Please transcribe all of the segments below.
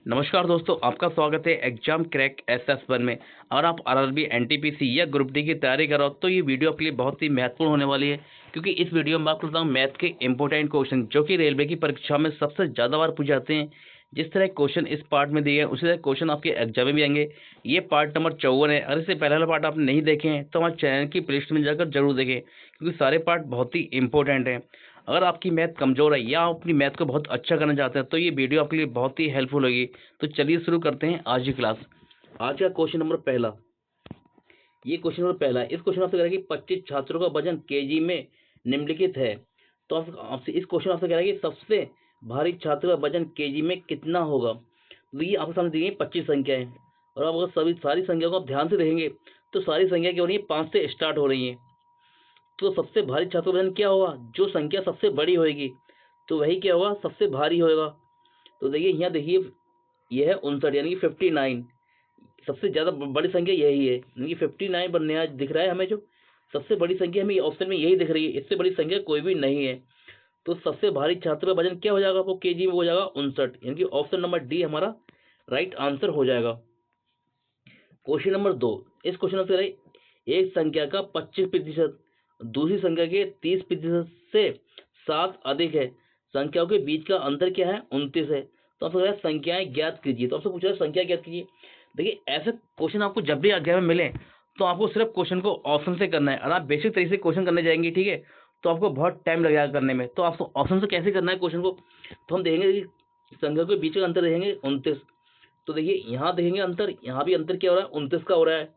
नमस्कार दोस्तों, आपका स्वागत है एग्जाम क्रैक SS1 में। अगर आप आरआरबी, एनटीपीसी या ग्रुप डी की तैयारी कर रहे हो तो ये वीडियो आपके लिए बहुत ही महत्वपूर्ण होने वाली है, क्योंकि इस वीडियो में बात करता हूँ मैथ के इंपॉर्टेंट क्वेश्चन जो कि रेलवे की परीक्षा में सबसे ज़्यादा बार पूछे जाते हैं। जिस तरह क्वेश्चन इस पार्ट में दिए गए उसी तरह क्वेश्चन आपके एग्जाम में भी आएंगे। ये पार्ट नंबर 54 है। अगर इससे पहले वाला पार्ट आपने नहीं देखे हैं तो हमारे चैनल की प्लेलिस्ट में जाकर जरूर देखें, क्योंकि सारे पार्ट बहुत ही इंपॉर्टेंट हैं। अगर आपकी मैथ कमजोर है या आप अपनी मैथ को बहुत अच्छा करना चाहते हैं तो ये वीडियो आपके लिए बहुत ही हेल्पफुल होगी। तो चलिए शुरू करते हैं आज की क्लास। आज का क्वेश्चन नंबर पहला, ये क्वेश्चन नंबर पहला, इस क्वेश्चन आपसे कह रहा है कि 25 छात्रों का वजन केजी में निम्नलिखित है। तो आपसे इस क्वेश्चन आपसे कह रहा है कि सबसे भारी छात्र का वजन केजी में कितना होगा। तो ये आपके सामने दी गई 25 संख्याएं, और आप अगर सभी सारी संख्या को आप ध्यान से देखेंगे तो सारी संख्या क्या हो रही है, 5 से स्टार्ट हो रही है। तो सबसे भारी छात्र वजन क्या होगा, जो संख्या सबसे बड़ी होगी तो वही क्या होगा, सबसे भारी होगा। तो देखिए यहाँ देखिए, यह है 59 यानी कि 59। सबसे ज्यादा बड़ी संख्या यही है, यानी कि 59 बनने आज दिख रहा है हमें। जो सबसे बड़ी संख्या हमें ऑप्शन में यही दिख रही है, इससे बड़ी संख्या कोई भी नहीं है। तो सबसे भारी छात्र का वजन क्या हो जाएगा, वो केजी में हो जाएगा 59, यानी कि ऑप्शन नंबर डी हमारा राइट आंसर हो जाएगा। क्वेश्चन नंबर 2, इस क्वेश्चन से एक संख्या का 25% दूसरी संख्या के 30% से 7 अधिक है, संख्याओं के बीच का अंतर क्या है, 29 है। तो आपसे संख्याएं ज्ञात कीजिए। तो आपसे पूछा है संख्या ज्ञात कीजिए। देखिए ऐसे क्वेश्चन आपको जब भी एग्जाम में मिले तो आपको सिर्फ क्वेश्चन को ऑप्शन से करना है। अगर आप बेसिक तरीके से क्वेश्चन करने जाएंगे, ठीक है, तो आपको बहुत टाइम लग जाएगा करने में। तो आपको ऑप्शन से कैसे करना है क्वेश्चन को, तो हम देखेंगे कि संख्या के बीच का अंतर देखेंगे 29। तो देखिए यहाँ देखेंगे अंतर, यहाँ भी अंतर क्या हो रहा है, 29 का हो रहा है।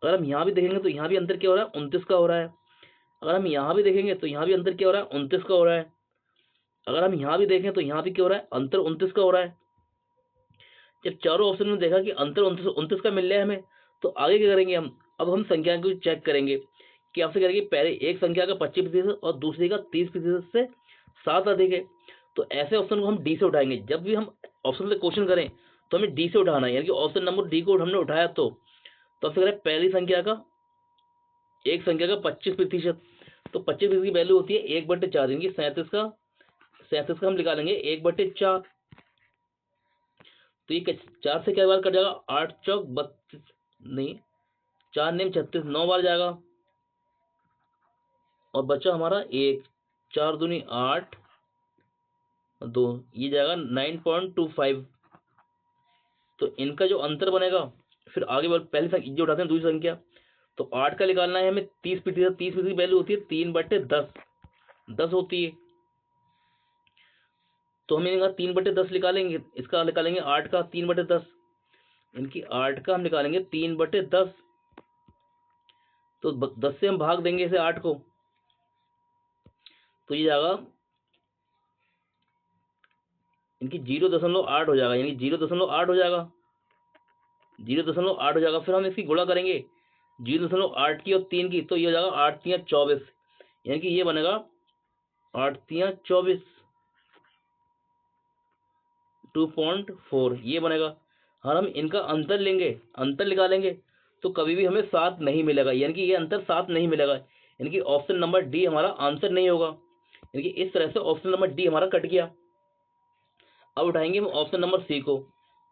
अगर हम यहाँ भी देखेंगे तो यहाँ भी अंतर क्या हो रहा है, 29 का हो रहा है। अगर हम यहाँ भी देखेंगे तो यहाँ भी अंतर क्या हो रहा है, 29 का हो रहा है। अगर हम यहाँ भी देखें तो यहाँ भी क्या हो रहा है, अंतर 29 का हो रहा है। जब चारों ऑप्शन में देखा कि अंतर 29 का मिल रहा है हमें, तो आगे क्या करेंगे हम, अब हम संख्या को चेक करेंगे कि आपसे करेंगे पहले एक संख्या का 25% और दूसरी का 30% से 7 अधिक है। तो ऐसे ऑप्शन को हम डी से उठाएंगे। जब भी हम ऑप्शन से क्वेश्चन करें तो हमें डी से उठाना है, यानी कि ऑप्शन नंबर डी को हमने उठाया तो आपसे करें पहली संख्या का, एक संख्या का 25%। तो 25% की वैल्यू होती है 1/4, यानी कि 37 का हम निकालेंगे 1/4। तो ये 4 से क्या बार कट जाएगा, 8 चौक 32, नहीं 4 नेम 36, 9 बार जाएगा और बचा हमारा 1, 4 दूनी 8, 2, ये जाएगा 9.25। तो इनका जो अंतर बनेगा, फिर आगे बढ़ पहली संख्या जो उठाते हैं दूसरी संख्या, तो 8 का निकालना है हमें 30%। 30% की वैल्यू होती है 3/10, 10 होती है। तो हम इनका 3/10 निकालेंगे, इसका निकालेंगे 8 का 3/10, इनकी 8 का हम निकालेंगे 3/10। तो 10 से हम भाग देंगे इसे 8 को, तो ये जाएगा इनकी 0.8 हो जाएगा, यानी 0.8 हो जाएगा, 0.8 हो जाएगा। फिर हम इसकी गुणा करेंगे 0.8 की और 3 की, तो ये हो जाएगा 8 3 24, यानी कि ये बनेगा 8 3 24, 2.4 ये बनेगा। और हम इनका अंतर लेंगे, अंतर निकालेंगे, तो कभी भी हमें 7 नहीं मिलेगा, यानी कि ये अंतर 7 नहीं मिलेगा, यानी कि ऑप्शन नंबर डी हमारा आंसर नहीं होगा। यानी कि इस तरह से ऑप्शन नंबर डी हमारा कट गया। अब उठाएंगे हम ऑप्शन नंबर सी को।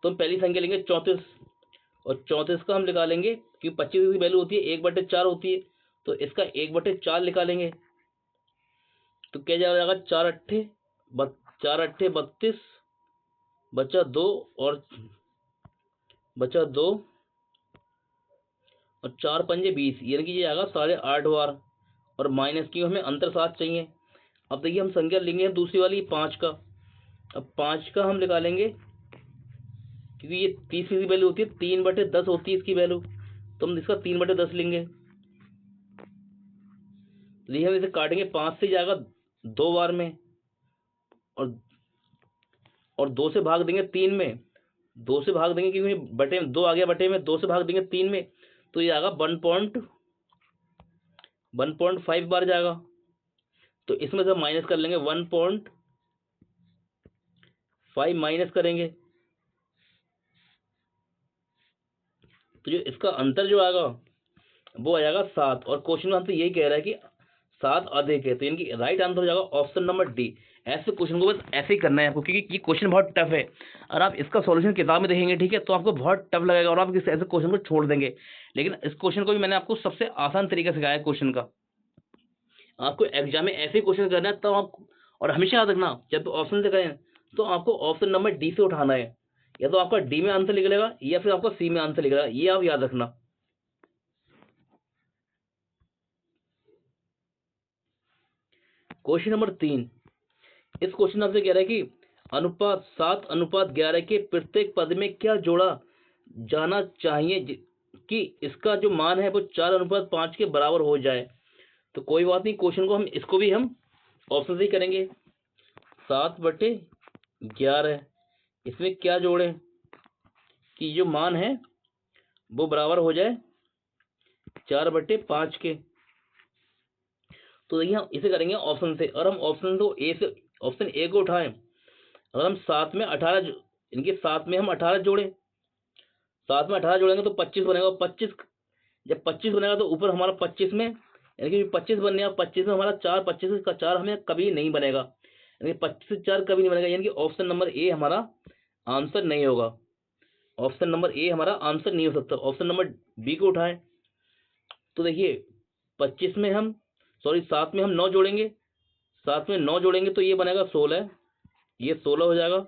तो हम पहली संख्या लेंगे 34, और 34 का हम निकालेंगे, क्योंकि 25 की वैल्यू होती है 1/4 होती है, तो इसका 1/4 निकालेंगे। तो क्या जाएगा, 4 अट्ठे 32, बचा 2 और बचा 2 और 4 पंजे 20, यानी कि ये आएगा 8.5 बार, और माइनस की हमें अंतर 7 चाहिए। अब देखिए हम संख्या लेंगे दूसरी वाली 5 का। अब 5 का हम निकालेंगे, क्योंकि ये 30 की वैल्यू होती है 3/10 होती है इसकी वैल्यू, तो हम इसका 3/10 लेंगे। देखिए हम इसे काटेंगे, 5 से जाएगा 2 बार में, और 2 से भाग देंगे 3 में, 2 से भाग देंगे क्योंकि बटे 2 आ गया, बटे में 2 से भाग देंगे 3 में, तो ये आएगा 1.5 बार जाएगा। तो इसमें से माइनस कर लेंगे, 1.5 माइनस करेंगे, तो जो इसका अंतर जो आएगा वो आ जाएगा 7। और क्वेश्चन में हमसे यही कह रहा है कि 7 अधिक है, तो इनकी राइट आंसर हो जाएगा ऑप्शन नंबर डी। ऐसे क्वेश्चन को बस ऐसे ही करना है आपको, क्योंकि ये क्वेश्चन बहुत टफ है। और आप इसका सॉल्यूशन किताब में देखेंगे, ठीक है, तो आपको बहुत टफ लगेगा और आप ऐसे क्वेश्चन को छोड़ देंगे। लेकिन इस क्वेश्चन को भी मैंने आपको सबसे आसान तरीका सिखाया है क्वेश्चन का। आपको एग्जाम में ऐसे क्वेश्चन करना है तब आप, और हमेशा याद रखना जब ऑप्शन से करें तो आपको ऑप्शन नंबर डी से उठाना है, या तो आपका डी में आंसर निकलेगा या फिर आपका सी में आंसर निकलेगा, ये आप याद रखना। क्वेश्चन नंबर 3, इस क्वेश्चन आपसे कह रहा है कि अनुपात 7:11 के प्रत्येक पद में क्या जोड़ा जाना चाहिए कि इसका जो मान है वो 4:5 के बराबर हो जाए। तो कोई बात नहीं, क्वेश्चन को हम इसको भी हम ऑप्शन से ही करेंगे। 7/11 इसमें क्या जोड़े कि जो मान है वो बराबर हो जाए 4/5 के। तो देखिए हम इसे करेंगे ऑप्शन से, और हम ऑप्शन को ए से, ऑप्शन ए को उठाएं। अगर हम 7 में 18, इनके 7 में हम 18 जोड़ें, 7 में 18 जोड़ेंगे तो 25 बनेगा। 25, जब 25 बनेगा तो ऊपर हमारा 25 में, यानी कि 25 बनने, 25 में हमारा 4, 25 का 4 हमें कभी नहीं बनेगा, यानी 25 से 4 कभी नहीं बनेगा, यानी कि ऑप्शन नंबर ए हमारा आंसर नहीं होगा। ऑप्शन नंबर ए हमारा आंसर नहीं हो सकता। ऑप्शन नंबर बी को उठाएं तो देखिए 25 में हम, सॉरी 7 में हम 9 जोड़ेंगे, 7 में 9 जोड़ेंगे तो ये बनेगा 16, ये 16 हो जाएगा।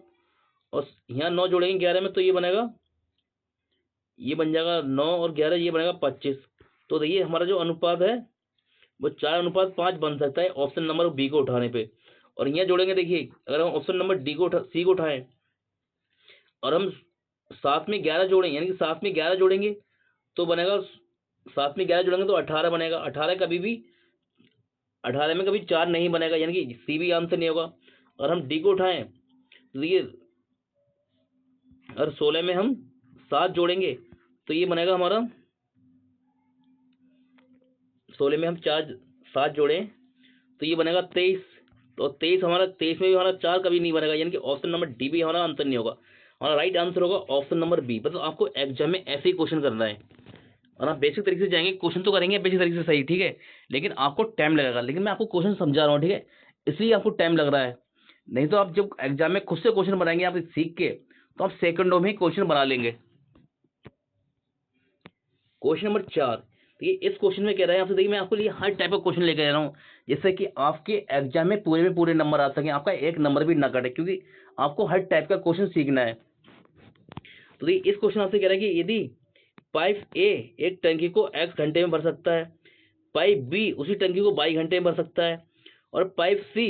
और यहाँ 9 जोड़ेंगे 11 में तो ये बनेगा, ये बन जाएगा 9 और 11, ये बनेगा 25। तो देखिए हमारा जो अनुपात है वो 4:5 बन सकता है ऑप्शन नंबर बी को उठाने पे। और यहाँ जोड़ेंगे, देखिए अगर हम ऑप्शन नंबर डी को सी को उठाएं और हम 7 में 11 जोड़ें, यानी कि 7 में 11 जोड़ेंगे तो बनेगा, 7 में 11 जोड़ेंगे तो 18 बनेगा। 18 कभी भी, 18 में कभी 4 नहीं बनेगा, यानी कि सी भी आंसर नहीं होगा। और हम डी को उठाएं तो देखिए अगर 16 में हम 7 जोड़ेंगे तो ये बनेगा हमारा, 16 में हम 7 जोड़ें तो ये बनेगा 23। तो 23 हमारा, 23 में भी हमारा 4 कभी नहीं बनेगा, यानी कि ऑप्शन नंबर डी भी हमारा आंसर नहीं होगा। हमारा राइट आंसर होगा ऑप्शन नंबर बी। मतलब आपको एग्जाम में ऐसे ही क्वेश्चन करना है, और आप बेसिक तरीके से जाएंगे, क्वेश्चन तो करेंगे बेसिक तरीके से सही, ठीक है, लेकिन आपको टाइम लगेगा। लेकिन मैं आपको क्वेश्चन समझा रहा हूँ, ठीक है, इसलिए आपको टाइम लग रहा है। नहीं तो आप जब एग्जाम में खुद से क्वेश्चन बनाएंगे आप सीख के, तो आप सेकंडों में ही क्वेश्चन बना लेंगे। क्वेश्चन नंबर 4, तो ये इस क्वेश्चन में कह रहा है आपसे, देखिए मैं आपके लिए हर टाइप का क्वेश्चन लेकर आ रहा हूँ जिससे कि आपके एग्जाम में पूरे नंबर आ सके, आपका एक नंबर भी ना कटे, क्योंकि आपको हर टाइप का क्वेश्चन सीखना है। तो देखिए इस क्वेश्चन आपसे कह रहा है कि यदि पाइप ए एक टंकी को x घंटे में भर सकता है, पाइप बी उसी टंकी को y घंटे में भर सकता है, और पाइप सी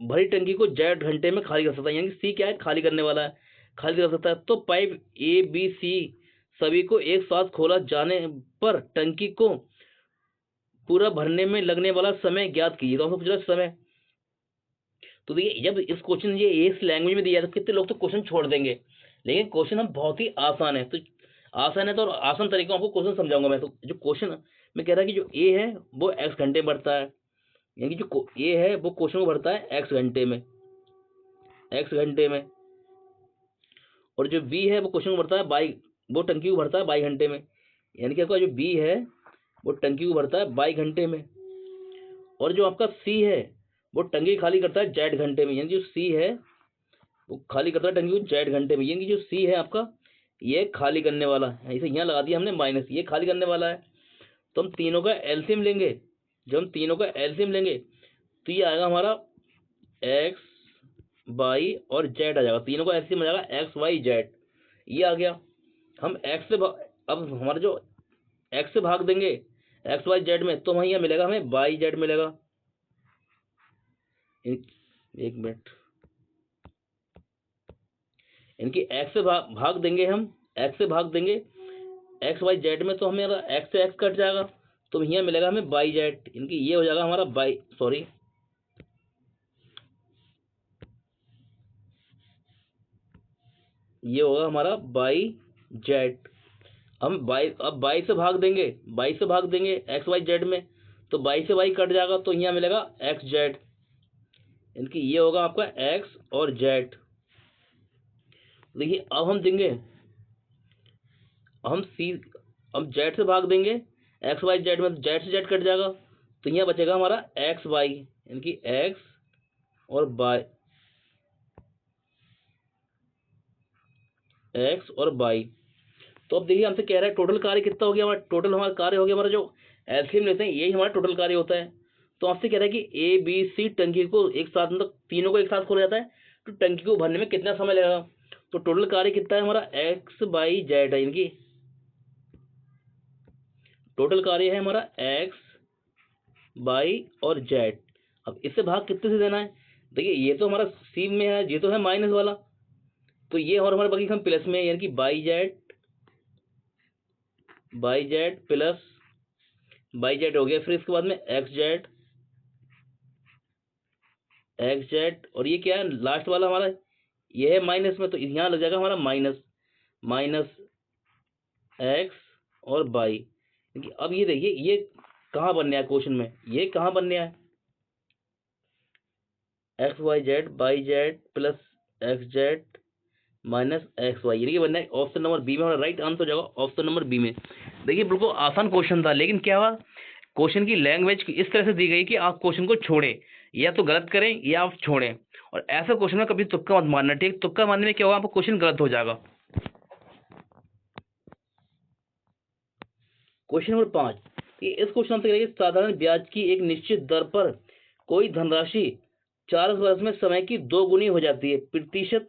भरी टंकी को z घंटे में खाली कर सकता है, यानी सी क्या है, खाली करने वाला है, खाली कर सकता है। तो पाइप ए बी सी सभी को एक साथ खोला जाने पर टंकी को पूरा भरने में लगने वाला समय ज्ञात कीजिए। तो आपको पूछा समय। तो देखिए जब इस क्वेश्चन ये इस लैंग्वेज में दिया है तो कितने लोग तो क्वेश्चन छोड़ देंगे, लेकिन क्वेश्चन हम बहुत ही आसान है। तो आसान है तो, और आसान तरीके आपको क्वेश्चन समझाऊंगा मैं। तो जो क्वेश्चन में कह रहा है कि जो ए है वो x घंटे भरता है, यानी कि जो ए है वो क्वेश्चन को भरता है x घंटे में, x घंटे में। और जो बी है वो क्वेश्चन को भरता है बाई, वो टंकी को भरता है 22 घंटे में, यानी कि आपका जो बी है वो टंकी को भरता है 22 घंटे में। और जो आपका सी है वो टंकी खाली करता है 8 घंटे में, यानी जो सी है वो खाली करता है टंकी को 8 घंटे में, यानी कि जो सी है आपका ये खाली करने वाला है, इसे यहाँ लगा दिया हमने माइनस, ये खाली करने वाला है। तो हम तीनों का एलसीएम लेंगे, जब हम तीनों का एलसीएम लेंगे तो ये आएगा हमारा एक्स वाई और जेड आ जाएगा, तीनों का एलसीएम आ जाएगा एक्स वाई जेड, ये आ गया। हम एक्स से अब हमारा जो एक्स से भाग देंगे एक्स वाई जेड में, तो वहीं मिलेगा हमें वाई जेड मिलेगा। एक मिनट, इनकी एक्स से भाग देंगे, हम एक्स से भाग देंगे एक्स वाई जेड में, तो हमें एक्स से एक्स कट जाएगा, तो यहाँ मिलेगा हमें वाई जेड, इनकी ये हो जाएगा हमारा वाई, सॉरी ये होगा हमारा वाई जेड। हम बाई, अब बाई से भाग देंगे, बाई से भाग देंगे एक्स वाई जेड में, तो बाई से वाई कट जाएगा, तो यहाँ मिलेगा एक्स जेड, इनकी ये होगा आपका एक्स और जेड। देखिए अब हम देंगे, हम सी, हम जेड से भाग देंगे एक्स वाई जेड में, जेड से जेड कट जाएगा, तो यहाँ बचेगा हमारा एक्स वाई, इनकी एक्स और बाई, एक्स और बाई। तो अब देखिए हमसे कह रहा है टोटल कार्य कितना हो गया हमारा, टोटल हमारा कार्य हो गया हमारा, जो एलसीएम लेते हैं यही हमारा टोटल कार्य होता है। तो आपसे कह रहा है कि ए बी सी टंकी को एक साथ, मतलब तीनों को एक साथ खोला जाता है, तो टंकी को भरने में कितना समय लगेगा। तो टोटल कार्य कितना है हमारा, एक्स बाई जेड है, इनकी टोटल कार्य है हमारा एक्स बाई और जेड। अब इससे भाग कितने से देना है, देखिए ये तो हमारा सी में है, ये तो है माइनस वाला, तो ये और हमारे बाकी हम प्लस में, यानी कि by Z plus by Z हो गया, फिर इसके बाद में एक्स जेड और ये क्या है लास्ट वाला हमारा, ये है माइनस में, तो यहाँ लग जाएगा हमारा माइनस एक्स और बाई। क्योंकि अब ये देखिए ये कहाँ बनने है क्वेश्चन में, ये कहाँ बनने है, X Y Z by Z plus X Z minus X Y, ये बनना है ऑप्शन नंबर बी में, हमारा राइट आंसर हो जाएगा ऑप्शन नंबर बी में। देखिए बिल्कुल आसान क्वेश्चन था, लेकिन क्या हुआ, क्वेश्चन की लैंग्वेज इस तरह से दी गई कि आप क्वेश्चन को छोड़ें, या तो गलत करें या आप छोड़ें। और ऐसे क्वेश्चन में कभी तुक्का मत मारना, ठीक, तुक्का मारने में क्या होगा, आपको क्वेश्चन गलत हो जाएगा। क्वेश्चन नंबर 5, इस क्वेश्चन में करेंगे साधारण ब्याज की एक निश्चित दर पर कोई धनराशि 4 वर्ष में समय की 2 गुनी हो जाती है, प्रतिशत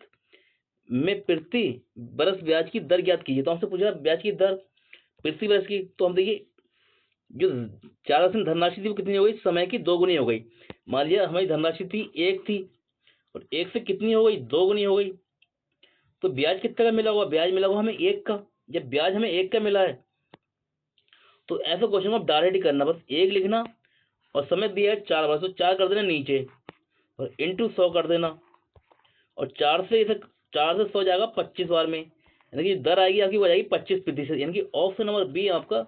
में प्रति बरस ब्याज की दर ज्ञात कीजिए। तो हमसे पूछा ब्याज की दर प्रति वर्ष की, तो हम देखिए जो 4 वर्ष में धनराशि थी वो कितनी हो गई, समय की 2 गुनी हो गई। मान लिया हमारी धनराशि थी 1 थी, और 1 से कितनी हो गई, 2 गुनी हो गई। तो ब्याज कितने का मिला हुआ, ब्याज मिला हुआ हमें 1 का। जब ब्याज हमें 1 का मिला है, तो ऐसा क्वेश्चन आप डायरेक्ट ही करना, बस 1 लिखना और समय दिया है 4 वर्ष, तो 4 कर देना नीचे और इंटू 100 कर देना, और 4 से 100 जाएगा 25 बार में, यानी कि दर आएगी आपकी, हो जाएगी 25%, यानी कि ऑप्शन नंबर बी आपका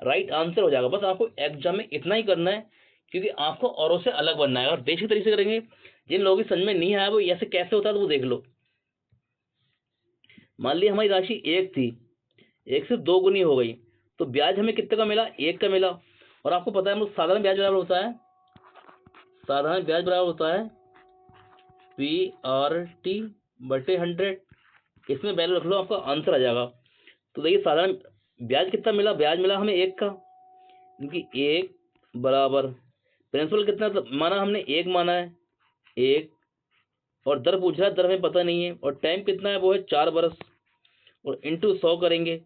राइट आंसर हो जाएगा। बस आपको एग्जाम में इतना ही करना है, क्योंकि आपको औरों से अलग बनना है, और बेसिक तरीके से करेंगे। जिन लोगों की समझ में नहीं आया वो ऐसे कैसे होता है, तो वो देख लो। मान लिया हमारी राशि 1 थी, 1 से 2 गुनी हो गई, तो ब्याज हमें कितने का मिला, 1 का मिला। और आपको पता है साधारण ब्याज बराबर होता है, साधारण ब्याज बराबर होता है PRT बटे 100, इसमें वैल्यू रख लो, आपका आंसर आ जाएगा। तो देखिए साधारण ब्याज कितना मिला, ब्याज मिला हमें 1 का, क्योंकि 1 बराबर प्रिंसिपल कितना माना हमने, 1 माना है 1, और दर पूछ रहा है, दर हमें पता नहीं है, और टाइम कितना है वो है 4 बरस, और इंटू 100 करेंगे।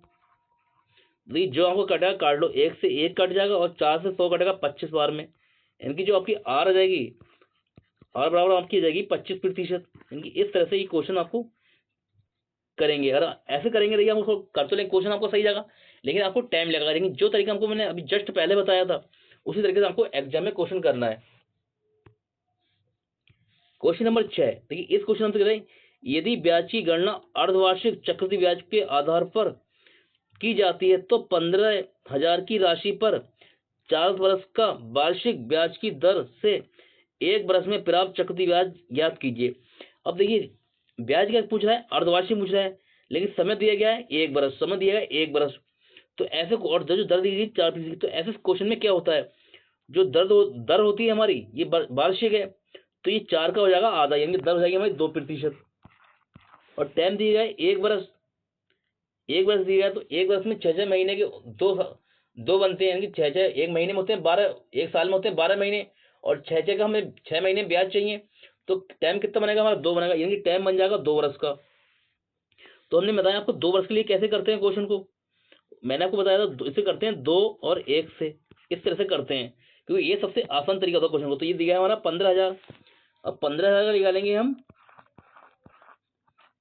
देखिए जो आपको कटेगा काट लो, 1 से 1 कट जाएगा और 4 से 100 कटेगा 25 बार में, इनकी जो आपकी आर आ जाएगी, आर बराबर आपकी आ जाएगी 25%। इनकी इस तरह से ये क्वेश्चन आपको करेंगे, अगर ऐसे करेंगे देखिए हम उसको कर तो लेंगे, क्वेश्चन आपको सही जाएगा, लेकिन आपको टाइम लगेगा। लेकिन जो तरीका हमको मैंने अभी जस्ट पहले बताया था, उसी तरीके से आपको एग्जाम में क्वेश्चन करना है। क्वेश्चन नंबर 6, देखिए इस क्वेश्चन में करें, यदि ब्याज की गणना अर्धवार्षिक चक्रवृद्धि ब्याज के आधार पर की जाती है, तो 15,000 की राशि पर 4 वर्ष का वार्षिक ब्याज की दर से 1 वर्ष में प्राप्त चक्रवृद्धि ब्याज ज्ञात कीजिए। अब देखिए ब्याज क्या पूछ रहा है, अर्धवार्षिक पूछ रहा है, लेकिन समय दिया गया है 1 वर्ष, समय दिया गया है 1 वर्ष। तो ऐसे और जो दर दी गई 4%, तो ऐसे क्वेश्चन में क्या होता है, जो दर होती है हमारी ये वार्षिक है, तो ये 4 का हो जाएगा आधा, यानी दर हो जाएगी हमारी 2%। और टाइम दिया गया है 1 वर्ष, 1 वर्ष दिया गया, तो 1 वर्ष में 6 महीने के दो बनते हैं, यानी कि 6 एक महीने में होते हैं 12, एक साल में होते हैं 12 महीने, और 6 का हमें 6 महीने ब्याज चाहिए, तो टाइम कितना बनेगा हमारा 2 बनेगा, यानी कि टाइम बन जाएगा 2 वर्ष का। तो हमने बताया आपको 2 वर्ष के लिए कैसे करते हैं क्वेश्चन को, मैंने आपको बताया था इसे करते हैं 2 और 1 से, इस तरह से करते हैं, क्योंकि ये सबसे आसान तरीका होता है क्वेश्चन को। तो ये दिया है हमारा 15,000, अब 15,000 का निकालेंगे हम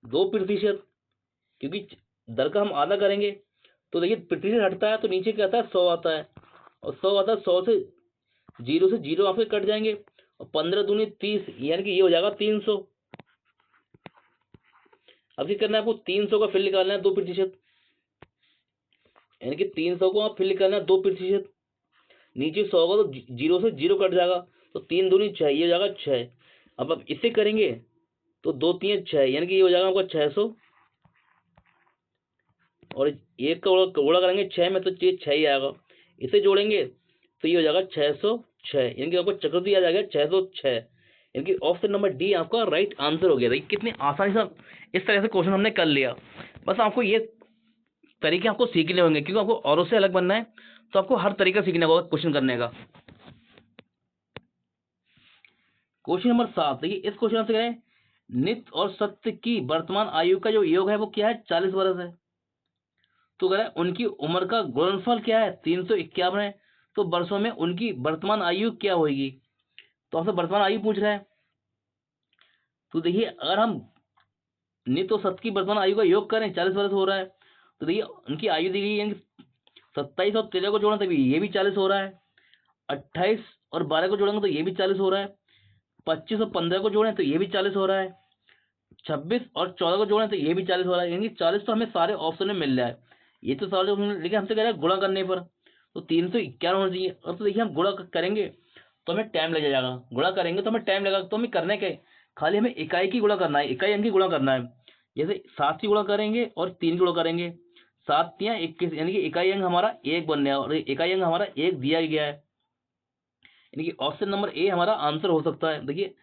2%, क्योंकि दर का हम आधा करेंगे, तो देखिए प्रतिशत हटता है तो नीचे क्या आता है 100 आता है, और 100 आता है, 100 से जीरो आपके कट जाएंगे, और 15 दूनी 30, यानी कि ये हो जाएगा 300। अब क्या करना है आपको, 300 का फिर निकालना है 2%, यानी कि 300 को आप फिर निकालना है 2%, नीचे 100 का तो जीरो से जीरो कट जाएगा, तो 3 दूनी 6, ये हो जाएगा 6। अब इसे करेंगे तो 2 3 6, यानी कि ये हो जाएगा आपका 600, और 1 का गुणा करेंगे 6 में, तो ये 6 ही आएगा, इसे जोड़ेंगे तो ये हो जाएगा 606, यानी कि आपको चक्रवृद्धि आ जाएगा 606, यानी कि ऑप्शन नंबर डी आपका राइट आंसर हो गया। देखिए कितनी आसानी से इस तरह से क्वेश्चन हमने कर लिया। बस आपको ये तरीके आपको सीखने होंगे, क्योंकि आपको औरों से अलग बनना है, तो आपको हर तरीका सीखना होगा क्वेश्चन करने का। क्वेश्चन नंबर 7, देखिए इस क्वेश्चन से कह रहे हैं नित्य और सत्य की वर्तमान आयु का जो योग है वो क्या है, 40 वर्ष है। तो कह रहा है उनकी उम्र का गुणनफल क्या है, 351 है। तो वर्षों में उनकी वर्तमान आयु क्या होगी। तो आपसे वर्तमान आयु पूछ रहा है। तो देखिए अगर हम नित्य और सत्य की वर्तमान आयु का योग करें, 40 वर्ष हो रहा है। तो देखिए उनकी आयु दी गई है, 27 और 13 को जोड़ें तभी ये भी 40 हो रहा है। 28 और 12 को जोड़ेंगे तो ये भी 40 हो रहा है। 25 और 15 को जोड़ें तो ये भी 40 हो रहा है। 26 और 14 को जोड़ें तो ये भी 40 हो रहा है। यानी 40 तो हमें सारे ऑप्शन में मिल रहा है। ये तो सारे ऑप्शन, लेकिन हमसे कह रहा है गुणा करने पर, तो 351 होना चाहिए। और तो देखिए हम गुणा करेंगे तो हमें टाइम लग जाएगा, गुणा करेंगे तो हमें टाइम लगेगा। तो हमें करने के खाली हमें इकाई की गुणा करना है, इकाई अंक की गुणा करना है। जैसे 7 की गुणा करेंगे और 3 की गुणा करेंगे, 7 तियां 21, यानी कि इकाई अंक हमारा 1 बन गया और इकाई अंक हमारा 1 दिया गया है। यानी कि ऑप्शन नंबर ए हमारा आंसर हो सकता है। देखिए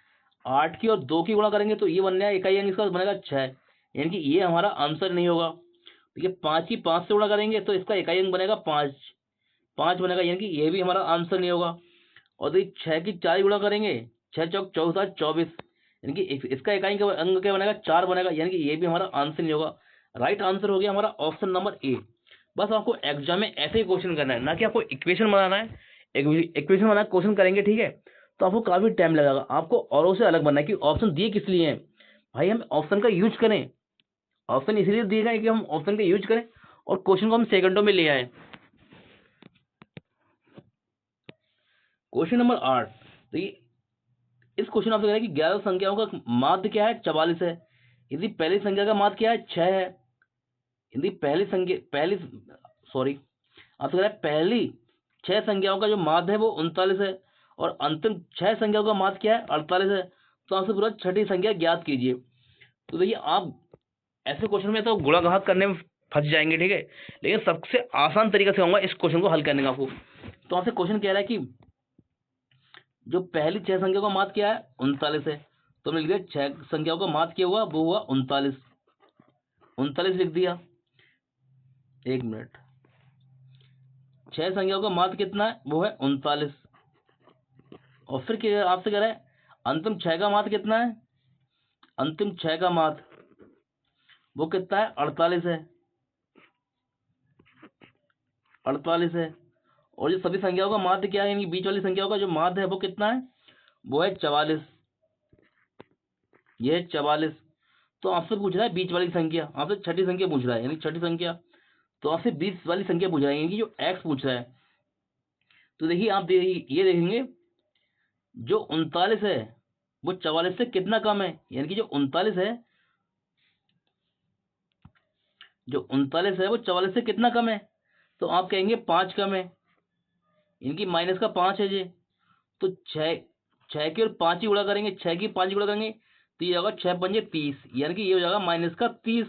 8 की और 2 की गुणा करेंगे तो ये बन जाएगा इकाई अंक, इसका बनेगा 6, यानी कि ये हमारा आंसर नहीं होगा। देखिए 5 की 5 से गुणा करेंगे तो इसका इकाई अंक बनेगा 5, 5 बनेगा, यानी कि ये भी हमारा आंसर नहीं होगा। और देखिए 6 की 4 गुणा करेंगे, 6 चौक 14 24, यानी कि इसका इकाई अंक क्या बनेगा, 4 बनेगा, यानी कि ये भी हमारा आंसर नहीं होगा। राइट आंसर हो गया हमारा ऑप्शन नंबर ए। बस आपको एग्जाम में ऐसे ही क्वेश्चन करना है, ना कि आपको इक्वेशन बनाना है। इक्वेशन बना क्वेश्चन करेंगे, ठीक है, तो आपको काफी टाइम लगेगा। आपको औरों से अलग बनना है कि ऑप्शन दिए किस लिए हैं भाई, हम ऑप्शन का यूज करें। ऑप्शन इसीलिए दिए गए कि हम ऑप्शन का यूज करें और क्वेश्चन को हम सेकंडों में ले आए। क्वेश्चन नंबर 8, देखिए इस क्वेश्चन आपसे कह रहा है कि 11 संख्याओं का माध्य क्या है, 44 है। यदि पहली संख्या का माध्य क्या है, 6 है। यदि आपसे कह रहा है पहली 6 संख्याओं का जो माध्य है वो 39 है और अंतिम 6 संख्याओं का माध्य क्या है, 48 है। तो आपसे पूरा छठी संख्या ज्ञात कीजिए। तो देखिए आप ऐसे क्वेश्चन में तो गुणा घात करने में फंस जाएंगे, ठीक है, लेकिन सबसे आसान तरीका से होगा इस क्वेश्चन को हल करने का आपको। तो आपसे क्वेश्चन कह रहा है कि जो पहली 6 संख्या का माध्य क्या है, 39 है। तो हमने लिख दिया 6 संख्याओं का माध्य क्या हुआ, वो हुआ 39, 39 लिख दिया। 1 मिनट, 6 संख्याओं का माध्य कितना है, वो है 39। और फिर आपसे कह रहा है अंतिम 6 का माध्य कितना है, अंतिम 6 का माध्य वो कितना है, 48 है, 48 है। और जो सभी संख्याओं का माध्य क्या है, यानी बीच वाली संख्याओं का जो माध्य है वो कितना है, वो है 44, ये है 44। तो आपसे पूछ रहा है बीच वाली संख्या, आपसे छठी संख्या पूछ रहा है, यानी छठी संख्या। तो आपसे बीच वाली संख्या पूछ रहा है, यानी जो x पूछ रहा है। तो देखिए आप ये देखेंगे जो 39 है वो 44 से कितना कम है, यानी कि जो 39 है, जो 39 है वो 44 से कितना कम है। तो आप कहेंगे 5 कम है, इनकी माइनस का 5 है जी। तो 6 की और 5 ही गुणा करेंगे, 6 की 5 गुणा करेंगे तो ये होगा 6 पंजे 30, यानी कि ये हो जाएगा माइनस का 30।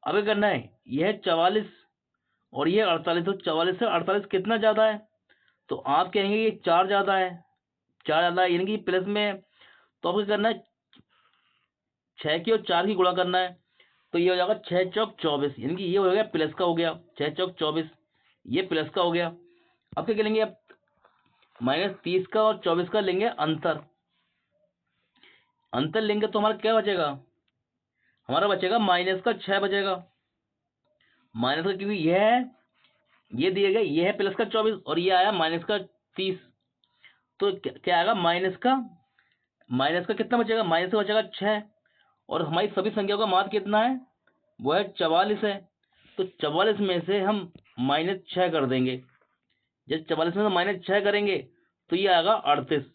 अब क्या करना है, यह है 44 और ये 48, तो 44 से 48 कितना ज्यादा है। तो आप कहेंगे ये 4 ज्यादा है, 4 ज्यादा है, यानी कि प्लस में है। तो आपको क्या करना है, 6 की और 4 की गुणा करना है। तो ये हो जाएगा 6 चौक 24, यानी कि ये हो गया प्लस का हो गया, 6 चौक 24 ये प्लस का हो गया। अब क्या करेंगे, अब माइनस 30 का और 24 का लेंगे अंतर, अंतर लेंगे तो हमारा क्या बचेगा, हमारा बचेगा माइनस का 6 बचेगा। माइनस का, क्योंकि ये है, ये दिए गए, ये है प्लस का 24 और ये आया माइनस का 30। तो क्या आएगा, माइनस का कितना बचेगा, माइनस का बचेगा 6। और हमारी सभी संख्याओं का माध्य कितना है, वो है 44 है। तो 44 में से हम -6 कर देंगे। जब 44 में से -6 करेंगे तो ये आएगा 38,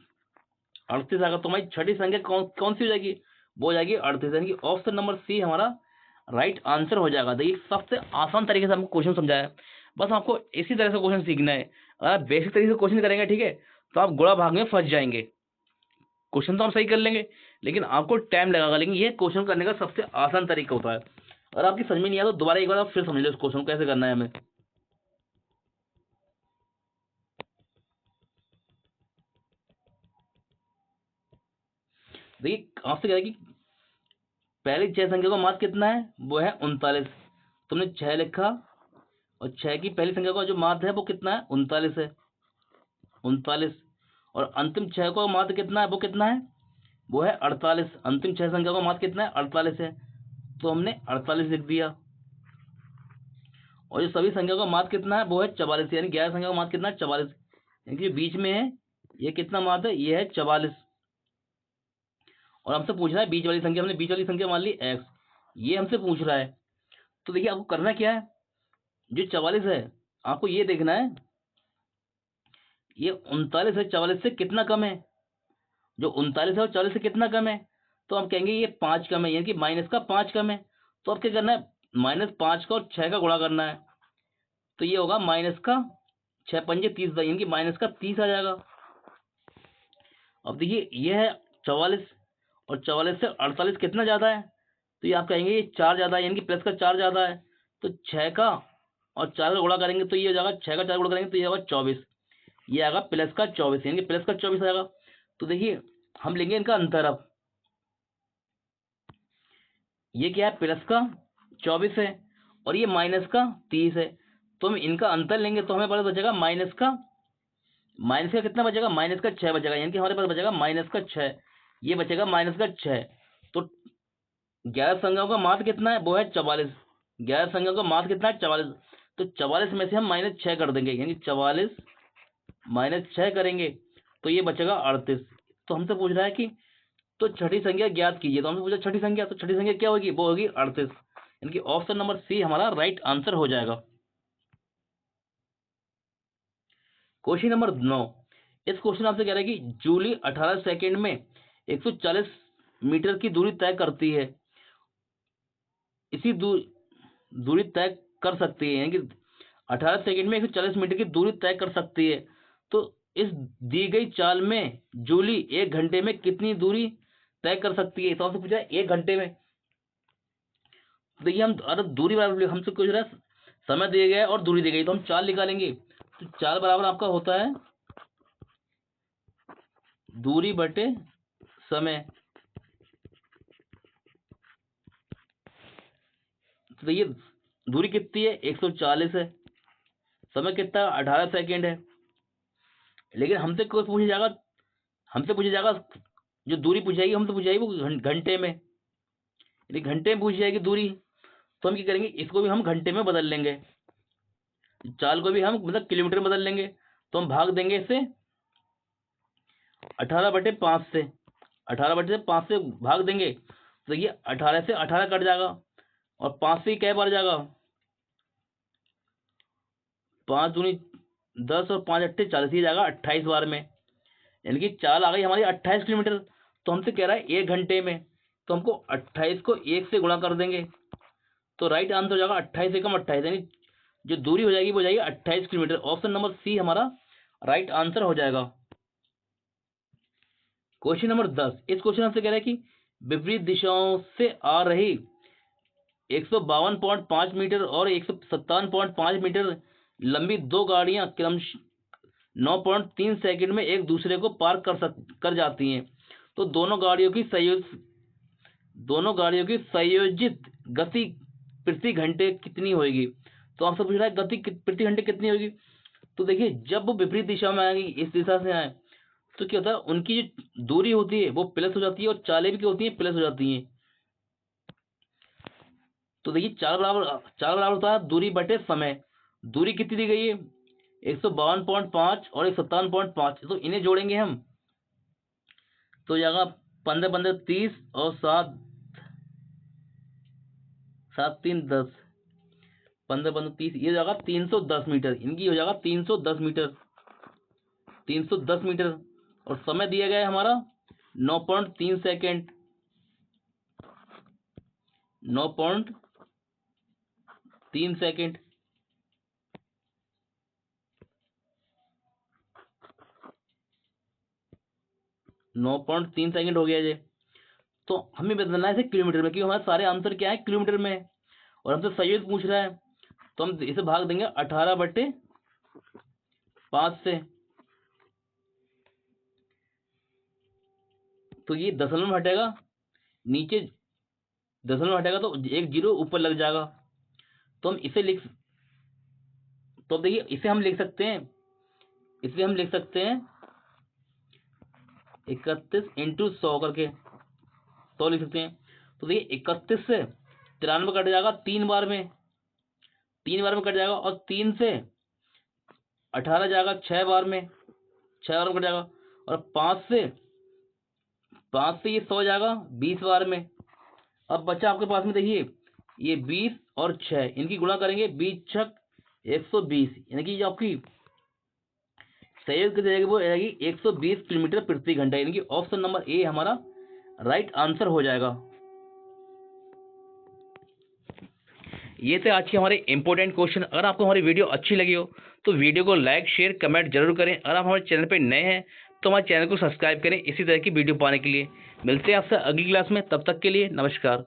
38 आएगा। तो हमारी छठी संख्या कौन सी हो जाएगी, वो हो जाएगी 38, यानी कि ऑप्शन नंबर सी हमारा राइट आंसर हो जाएगा। देखिए सबसे आसान तरीके से हमको क्वेश्चन समझाया, बस आपको इसी तरह से क्वेश्चन सीखना है। अगर आप बेसिक तरीके से क्वेश्चन करेंगे, ठीक है, तो आप गुणा भाग में फंस जाएंगे। क्वेश्चन तो हम सही कर लेंगे लेकिन आपको टाइम लगेगा, लेकिन ये क्वेश्चन करने का सबसे आसान तरीका होता है। अगर आपकी समझ में नहीं आया तो दोबारा एक बार आप फिर समझ लो इस क्वेश्चन को कैसे करना है हमें। देखिए आपसे कह रहा है कि पहली 6 संख्या का माध्य कितना है, वो है 39। तुमने 6 लिखा और 6 की पहली संख्या का जो माध्य है वो कितना है, 39 है, 39। और अंतिम 6 का माध्य कितना है, वो कितना है, वो है 48। अंतिम 6 संख्या का माध्य कितना है, 48 है, तो हमने 48 लिख दिया। और जो सभी संख्या का माध्य कितना है, वो है 44, यानी 11 संख्या का माध्य कितना है, 44, यानी कि बीच में है, ये कितना माध्य है, ये है 44। और हमसे पूछ रहा है बीच वाली संख्या, हमने बीच वाली संख्या मान ली x, ये हमसे पूछ रहा है। तो देखिए आपको करना क्या है, जो 44 है आपको ये देखना है ये 39 है 44 से कितना कम है, जो 39 है वो 40 से कितना कम है, तो हम कहेंगे ये 5 कम है, यानी कि माइनस का 5 कम है। तो अब क्या करना है, -5 का और 6 का गुणा करना है, तो ये होगा माइनस का 6 पंजे 30, यानी कि माइनस का 30 आ जाएगा। अब देखिए ये है 44 और 44 से 48 कितना ज्यादा है, तो ये आप कहेंगे ये 4 ज्यादा है, यानी कि प्लस का 4 ज्यादा है। तो 6 का और 4 का गुणा करेंगे तो ये हो जाएगा, 6 का 4 गुणा करेंगे तो ये होगा 24, ये आएगा प्लस का 24, यानी कि प्लस का 24 आएगा। तो देखिए हम लेंगे इनका अंतर। अब ये क्या है, प्लस का 24 है और ये माइनस का 30 है, तो हम इनका अंतर लेंगे तो हमें पास बचेगा माइनस का कितना बचेगा, माइनस का 6 बचेगा, यानी कि हमारे पास बचेगा माइनस का 6, ये बचेगा माइनस का 6। तो 11 संख्याओं का माध्य कितना है, वो है 44, 11 संख्याओं का माध्य कितना है, 44। तो 44 में से हम -6 कर देंगे, यानी 44 -6 करेंगे तो ये बचेगा 38। तो हमसे पूछ रहा है कि तो छठी संख्या ज्ञात कीजिए, तो हमसे पूछा छठी संख्या, तो छठी संख्या क्या होगी, वो होगी 38, यानी कि ऑप्शन नंबर सी हमारा राइट आंसर हो जाएगा। क्वेश्चन नंबर 9, इस क्वेश्चन आपसे कह रहा है कि जूली 18 सेकंड में 140 मीटर की दूरी तय करती है, इसी दूरी तय कर सकती है, यानी कि 18 सेकंड में 140 मीटर की दूरी तय कर सकती है। तो इस दी गई चाल में जूली 1 घंटे में कितनी दूरी तय कर सकती है, तो हमसे पूछा है 1 घंटे में। देखिए हम अगर दूरी बराबर हमसे पूछ रहा है, समय दिया गया है और दूरी दी गई, तो हम चाल निकालेंगे। तो चाल बराबर आपका होता है दूरी बटे समय। तो देखिए दूरी कितनी है, 140 है, समय कितना है, 18 सेकेंड है। लेकिन हमसे कोई पूछा जाएगा, हमसे पूछा जाएगा जो दूरी पूछी जाएगी हमसे पूछी जाएगी वो घंटे में, यदि घंटे में पूछी जाएगी दूरी, तो हम क्या करेंगे, इसको भी हम घंटे में बदल लेंगे, चाल को भी हम मतलब किलोमीटर में बदल लेंगे। तो हम भाग देंगे इसे 18/5 से, 18/5 से भाग देंगे तो ये 18 से 18 कट जाएगा और 5 से क्या बार जाएगा, 5 दूनी 10 और 5 अट्ठे 40, ही जाएगा 28 बार में, यानी कि चाल आ गई हमारी 28 किलोमीटर। तो हमसे कह रहा है 1 घंटे में, तो हमको 28 को 1 से गुणा कर देंगे, तो राइट आंसर हो जाएगा 28 से कम 28, यानी जो दूरी हो जाएगी वो जाएगी 28 किलोमीटर। ऑप्शन नंबर सी हमारा राइट आंसर हो जाएगा। क्वेश्चन नंबर 10, इस क्वेश्चन हमसे कह रहा है कि विपरीत दिशाओं से आ रही 152.5 मीटर और 157.5 मीटर लंबी दो गाड़ियां क्रमशः 9.3 सेकंड में एक दूसरे को पार कर जाती हैं, तो दोनों गाड़ियों की संयोजित गति प्रति घंटे कितनी होगी। तो आपसे पूछ रहा है गति प्रति घंटे कितनी होगी। तो देखिए जब वो विपरीत दिशा में आएगी, इस दिशा से आए, तो क्या होता है, उनकी जो दूरी होती है वो प्लस हो जाती है और चालें भी क्या होती है, प्लस हो जाती हैं। तो देखिए चाल बराबर होता है दूरी बटे समय। दूरी कितनी दी गई है, 152.5 और 157.5, तो इन्हें जोड़ेंगे हम तो जाएगा 15 15 30 और 7 7 3 10, 15 15 30, ये हो जाएगा 310 मीटर, इनकी हो जाएगा 310 मीटर, 310 मीटर। और समय दिया गया है हमारा 9.3 सेकेंड, 9.3 सेकेंड। 9.3 सेकेंड हो गया जी। तो हमें बदलना है इसे किलोमीटर में, क्योंकि हमारे सारे आंसर क्या है, किलोमीटर में है। और हमसे संयुक्त पूछ रहा है, तो हम इसे भाग देंगे 18/5 से, तो ये दशमलव में हटेगा, नीचे दशमलव में हटेगा तो एक जीरो ऊपर लग जाएगा। तो हम इसे तो अब देखिए इसे हम लिख सकते हैं, 31 इंटू 100 करके 100 लिख सकते हैं। तो देखिए 31 से 93 कट जाएगा 3 बार में, कट जाएगा, और 3 से 18 जाएगा 6 बार में, कट जाएगा, और 5 से ये 100 जाएगा 20 बार में। अब बच्चा आपके पास में देखिए ये 20 और 6 इनकी गुणा करेंगे, 20 छक 120, यानी कि जो आपकी सहयोग की जाएगी वो रहेगी 120 किलोमीटर प्रति घंटा, यानी कि ऑप्शन नंबर ए हमारा राइट आंसर हो जाएगा। ये थे आज के हमारे इंपॉर्टेंट क्वेश्चन। अगर आपको हमारी वीडियो अच्छी लगी हो तो वीडियो को लाइक शेयर कमेंट जरूर करें। अगर आप हमारे चैनल पर नए हैं तो हमारे चैनल को सब्सक्राइब करें इसी तरह की वीडियो पाने के लिए। मिलते हैं आपसे अगली क्लास में, तब तक के लिए नमस्कार।